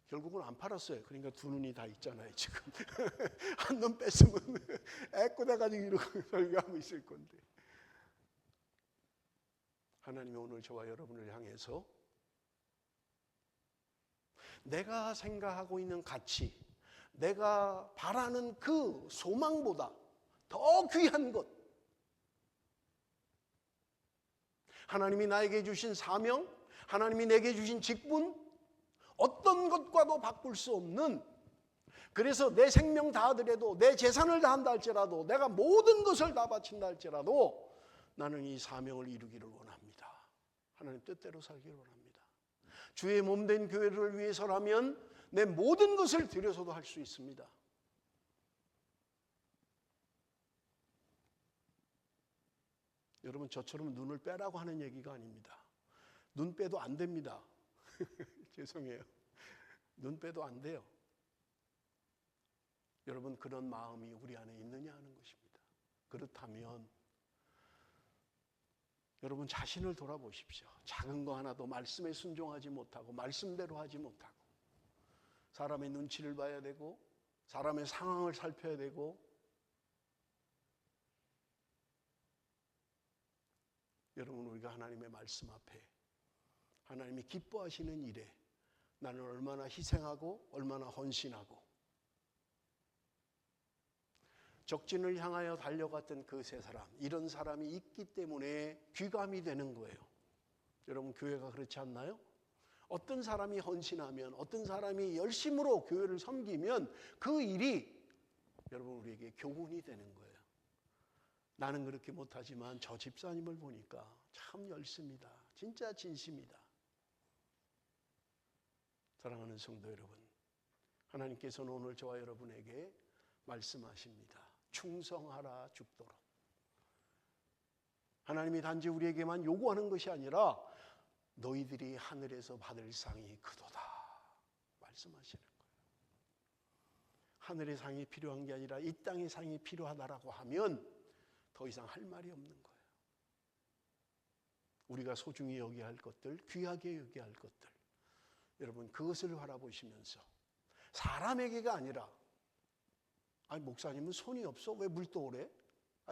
결국은 안 팔았어요. 그러니까 두 눈이 다 있잖아요 지금. 한 눈 뺐으면 애꾸대가지고 이러고 설교하고 있을 건데. 하나님이 오늘 저와 여러분을 향해서 내가 생각하고 있는 가치, 내가 바라는 그 소망보다 더 귀한 것, 하나님이 나에게 주신 사명, 하나님이 내게 주신 직분, 어떤 것과도 바꿀 수 없는, 그래서 내 생명 다하더라도, 내 재산을 다한다 할지라도, 내가 모든 것을 다 바친다 할지라도 나는 이 사명을 이루기를 원합니다. 하나님 뜻대로 살기를 원합니다. 주의 몸된 교회를 위해서라면 내 모든 것을 들여서도 할 수 있습니다. 여러분, 저처럼 눈을 빼라고 하는 얘기가 아닙니다. 눈 빼도 안 됩니다. 죄송해요. 눈 빼도 안 돼요. 여러분, 그런 마음이 우리 안에 있느냐 하는 것입니다. 그렇다면 여러분 자신을 돌아보십시오. 작은 거 하나도 말씀에 순종하지 못하고 말씀대로 하지 못하고 사람의 눈치를 봐야 되고 사람의 상황을 살펴야 되고 여러분 우리가 하나님의 말씀 앞에 하나님이 기뻐하시는 일에 나는 얼마나 희생하고 얼마나 헌신하고 적진을 향하여 달려갔던 그 세 사람, 이런 사람이 있기 때문에 귀감이 되는 거예요. 여러분 교회가 그렇지 않나요? 어떤 사람이 헌신하면 어떤 사람이 열심으로 교회를 섬기면 그 일이 여러분 우리에게 교훈이 되는 거예요. 나는 그렇게 못하지만 저 집사님을 보니까 참 열심이다. 진짜 진심이다. 사랑하는 성도 여러분, 하나님께서는 오늘 저와 여러분에게 말씀하십니다. 충성하라 죽도록. 하나님이 단지 우리에게만 요구하는 것이 아니라 너희들이 하늘에서 받을 상이 그도다 말씀하시는 거예요. 하늘의 상이 필요한 게 아니라 이 땅의 상이 필요하다라고 하면 더 이상 할 말이 없는 거예요. 우리가 소중히 여겨야 할 것들, 귀하게 여겨야 할 것들, 여러분 그것을 바라보시면서 사람에게가 아니라 아니 목사님은 손이 없어? 왜 물 떠오래?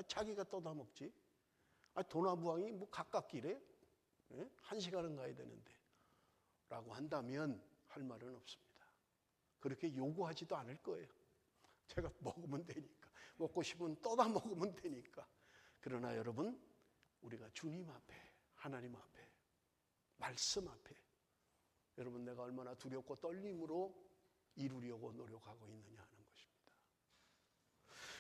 자기가 떠다 먹지. 도나무왕이 뭐 가깝기래? 1시간은 가야 되는데 라고 한다면 할 말은 없습니다. 그렇게 요구하지도 않을 거예요. 제가 먹으면 되니까, 먹고 싶으면 떠다 먹으면 되니까. 그러나 여러분 우리가 주님 앞에, 하나님 앞에, 말씀 앞에 여러분 내가 얼마나 두렵고 떨림으로 이루려고 노력하고 있느냐 하는